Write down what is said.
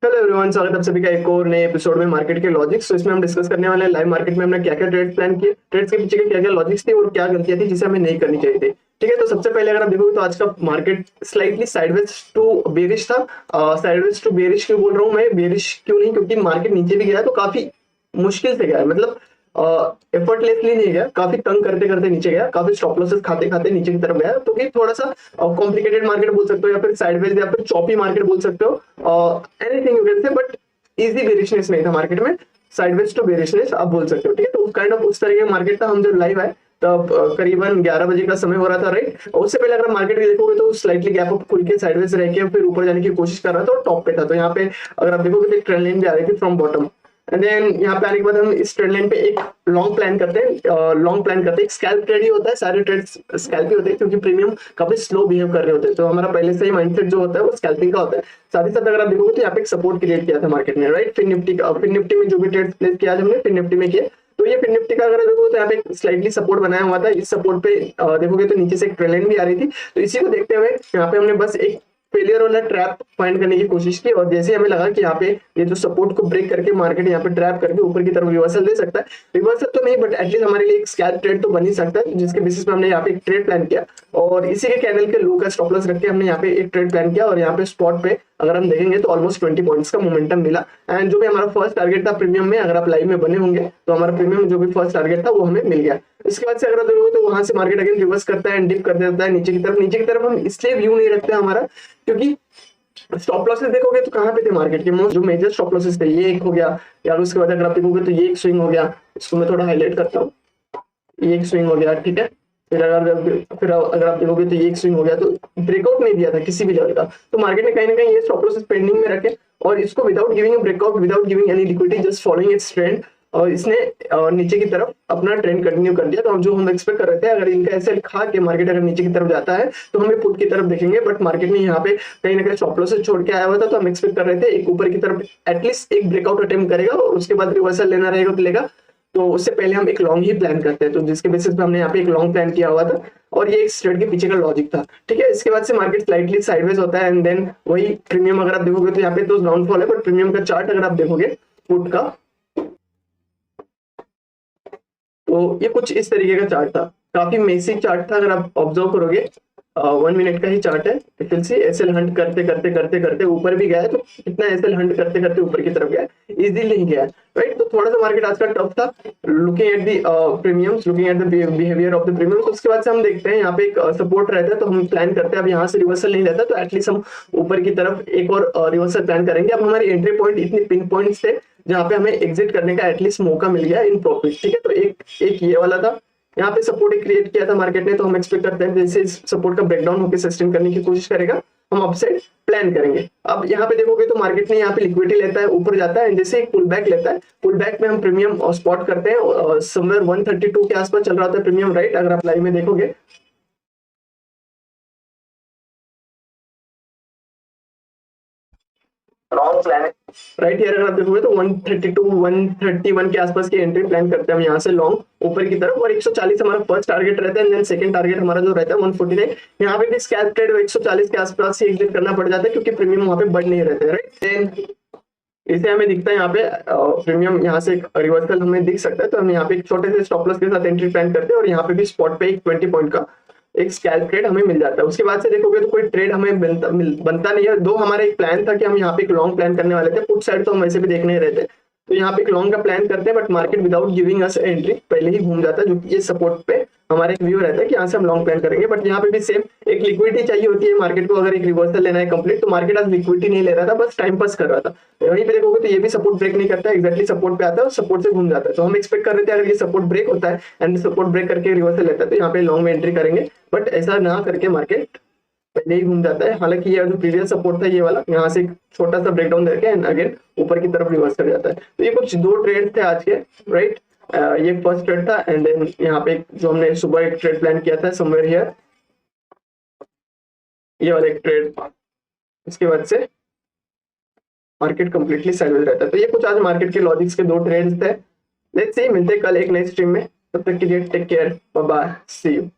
Hello everyone, स्वागत है आप सभी का एक और नए एपिसोड में मार्केट के लॉजिक्स। तो इसमें हम डिस्कस करने वाले हैं लाइव मार्केट में हमने क्या क्या ट्रेड्स प्लान किए, ट्रेड्स के पीछे के क्या क्या लॉजिक्स थी और क्या गलतियां थी जिसे हमें नहीं करनी चाहिए थी। ठीक है, तो सबसे पहले अगर आप देखोगे तो आज का market slightly sideways to bearish था। साइडवेज टू बेरिश क्यों बोल रहा हूँ मैं, बेरिश क्यों नहीं, क्योंकि मार्केट नीचे भी गया तो काफी मुश्किल से गया है, मतलब एफर्टलेसली नहीं गया, काफी तंग करते करते नीचे गया, काफी स्टॉप लॉसेस खाते खाते नीचे की तरफ गया। तो कि थोड़ा सा कॉम्प्लिकेटेड मार्केट बोल सकते हो या फिर साइडवेज या फिर चॉपी मार्केट बोल सकते हो, anything you can say, but easy bearishness नहीं था मार्केट में। साइडवेज टू बेरिशनेस आप बोल सकते हो। ठीक है, तो काइंड ऑफ उस तरह का मार्केट था। हम जब लाइव आए तब करीबन 11 बजे का समय हो रहा था, राइट। और उससे पहले अगर मार्केट देखोगे तो स्लाइटली गैप अप खुल के साइडवेज रह के फिर ऊपर जाने की कोशिश कर रहा था और टॉप पे था। तो यहाँ पे अगर आप देखोगे तो एक ट्रेंड लाइन भी आ रही थी फ्रॉम बॉटम। एंड देन यहाँ पे आने के बाद हम इस ट्रेंड लाइन पे एक लॉन्ग प्लान करते हैं, एक स्कैल्प ट्रेड ही होता है, सारे ट्रेड्स स्कैल्प ही होते हैं क्योंकि प्रीमियम काफी स्लो बिहेव कर रहे होते हैं। तो हमारा पहले से ही माइंडसेट जो होता है वो स्कैल्पिंग का होता है। साथ ही साथ अगर आप देखोगे तो यहाँ पे एक सपोर्ट क्रिएट किया था मार्केट में, राइट। फिर निफ्टी में जो भी ट्रेड प्लेस किया हमने फिर निफ्टी में किया। तो ये फिर निफ्टी का अगर देखोगे तो यहाँ पे स्लाइटली सपोर्ट बनाया हुआ था। इस सपोर्ट पे देखोगे तो नीचे से एक ट्रेंड लाइन भी आ रही थी। तो इसी को देखते हुए यहाँ पे हमने बस एक फेलियर वाला ट्रैप फाइंड करने की कोशिश की और जैसे हमें लगा कि यहाँ पे ये जो सपोर्ट को ब्रेक करके मार्केट यहाँ पे ट्रैप करके ऊपर की तरफ रिवर्सल दे सकता है। रिवर्सल तो नहीं, बट एटलीस्ट हमारे लिए एक स्कैल्प ट्रेड तो बन ही सकता है, जिसके बेसिस पे हमने यहाँ पे एक ट्रेड प्लान किया और इसी के कैंडल के लो का स्टॉप लॉस रख के हमने यहाँ पे एक ट्रेड प्लान किया। और यहाँ पे स्पॉट पे अगर हम देखेंगे तो ऑलमोस्ट 20 पॉइंट्स का मोमेंटम मिला। एंड जो भी हमारा फर्स्ट टारगेट था प्रीमियम में, अगर आप लाइव में बने होंगे तो हमारा प्रीमियम जो भी फर्स्ट टारगेट था वो हमें मिल गया। इसके बाद से अगर देखोगे तो वहां से मार्केट अगेन रिवर्स करता है, डिप कर देता है नीचे की तरफ। नीचे की तरफ हम इसलिए व्यू नहीं रखते हमारा, क्योंकि स्टॉप लॉसेस देखोगे तो कहाँ पे थे मार्केट के मोस्ट जो मेजर स्टॉप लॉसेस थे, ये एक हो गया। यार उसके बाद अगर आप देखोगे तो ये एक स्विंग हो गया, इसको मैं थोड़ा हाईलाइट करता हूँ। ये एक स्विंग हो गया, ठीक है। फिर अगर आप देखोगे तो ये एक स्विंग हो गया, तो ब्रेकआउट नहीं दिया था किसी भी लेवल का। तो मार्केट ने कहीं ना कहीं ये स्टॉप लॉसेस पेंडिंग में रखे और इसको without giving a breakout, without giving any liquidity, just following it's trend, और इसने नीचे की तरफ अपना ट्रेंड कंटिन्यू कर दिया। तो जो हम एक्सपेक्ट कर रहे थे, अगर इनका ऐसे खा के मार्केट अगर नीचे की तरफ जाता है तो हमें पुट की तरफ देखेंगे, बट मार्केट ने यहाँ पे कहीं ना कहीं स्टॉप लॉसेस छोड़ के आया हुआ था। तो हम एक्सपेक्ट कर रहे थे एक ऊपर की तरफ एटलीस्ट एक ब्रेकआउट अटेम्प्ट करेगा और उसके बाद रिवर्सल लेना रहेगा तो लेगा। तो उससे पहले हम एक लॉन्ग ही प्लान करते हैं, तो जिसके बेसिस पे हमने यहाँ पे एक लॉन्ग प्लान किया हुआ था और ये एक ट्रेड के पीछे का लॉजिक था। ठीक है, इसके बाद से मार्केट स्लाइटली साइडवेज होता है एंड देन वही प्रीमियम अगर आप देखोगे तो यहाँ पे तो डाउनफॉल है, बट प्रीमियम का चार्ट अगर आप देखोगे पुट का, तो ये कुछ इस तरीके का चार्ट था, काफी मेसी चार्ट था। अगर आप ऑब्जर्व करोगे 1 मिनट का ही चार्ट है। फिर से एसएल हंट करते करते करते करते ऊपर भी गया है, तो कितना एसएल हंट करते करते ऊपर की तरफ गया, इजीली नहीं गया, राइट। तो थोड़ा सा मार्केट आज का टफ था looking at the premiums, looking at the behaviour of the premiums. उसके बाद से हम देखते हैं यहाँ पे एक सपोर्ट रहता है तो हम प्लान करते हैं। अब यहाँ से रिवर्सल नहीं रहता तो एटलीस्ट हम ऊपर की तरफ एक और रिवर्सल प्लान करेंगे। अब हमारी एंट्री पॉइंट इतने पिन पॉइंट्स थे जहाँ पे हमें एग्जिट करने का एटलीस्ट मौका मिल गया इन प्रॉफिट। ठीक है, तो एक ये वाला था, यहाँ पे सपोर्ट क्रिएट किया था मार्केट ने। तो हम एक्सपेक्ट करते हैं जैसे सपोर्ट का ब्रेकडाउन होकर सस्टेन करने की कोशिश करेगा, हम अपसाइड प्लान करेंगे। अब यहाँ पे देखोगे तो मार्केट ने यहाँ पे लिक्विडिटी लेता है, ऊपर जाता है, जैसे एक पुल बैक लेता है, पुल बैक में हम प्रीमियम स्पॉट करते हैं। समवेयर 132 के आसपास चल रहा था प्रीमियम, राइट। अगर आप लाइव में देखोगे रॉन्ग प्लान है, राइट। हियर अगर आप देखोगे तो 132 131 के आसपास की एंट्री प्लान करते हैं हम यहाँ से लॉन्ग ऊपर की तरफ, और 140 हमारा फर्स्ट टारगेट रहता है। देन सेकंड टारगेट हमारा जो रहता है 149। यहाँ पे भी स्कैल्प ट्रेड 140 के आसपास ही एग्जिट करना पड़ जाता है क्योंकि प्रीमियम वहाँ पे बढ़ नहीं रहते, राइट। देन इसे हमें दिखता है यहाँ पे प्रीमियम यहाँ से एक रिवर्सल हमें दिख सकता है। तो हम यहाँ पे एक छोटे से स्टॉप लॉस के साथ एंट्री प्लान करते हैं और यहाँ पे भी स्पॉट पे एक 20 पॉइंट का एक स्कैल्प ट्रेड हमें मिल जाता है। उसके बाद से देखोगे तो कोई ट्रेड हमें बनता नहीं है। दो हमारा एक प्लान था कि हम यहाँ पे एक लॉन्ग प्लान करने वाले थे, पुट साइड तो हम वैसे भी देख नहीं रहे थे, तो यहाँ पे एक लॉन्ग का प्लान करते हैं, but market without giving us entry पहले ही घूम जाता है, जो कि ये सपोर्ट पे हमारा एक व्यू रहता है कि यहाँ से हम लॉन्ग प्लान करेंगे। बट यहाँ पे भी सेम एक लिक्विडिटी चाहिए होती है मार्केट को, अगर एक रिवर्सल लेना है कंप्लीट। तो मार्केट आज लिक्विडिटी नहीं ले रहा था, बस टाइम पास कर रहा था। वहीं पे देखोगे तो ये भी सपोर्ट ब्रेक नहीं करता है, एक्जैक्टली सपोर्ट पे आता है और सपोर्ट से घूम जाता है। तो हम एक्सपेक्ट कर रहे थे अगर ये सपोर्ट ब्रेक होता है एंड सपोर्ट ब्रेक करके रिवर्सल लेता है तो यहाँ पे लॉन्ग में एंट्री करेंगे, बट ऐसा ना करके मार्केट पहले ही घूम जाता है। हालांकि ये जो प्रीवियस सपोर्ट था ये वाला, यहाँ से एक छोटा सा ब्रेकडाउन करके एंड अगेन ऊपर की तरफ रिवर्स कर जाता है। तो ये कुछ दो ट्रेड थे आज के, राइट। ये फर्स्ट ट्रेड था एंड देन यहाँ पे जो हमने सुबह एक ट्रेड प्लान किया था समवेयर हियर, ये वाला एक ट्रेड। इसके बाद से मार्केट कंप्लीटली साइडवेज रहता है। तो ये कुछ आज मार्केट के लॉजिक्स के दो ट्रेड्स थे। लेट्स सी, मिलते हैं कल एक नई स्ट्रीम में। तब तक के लिए take care, bye bye, see you.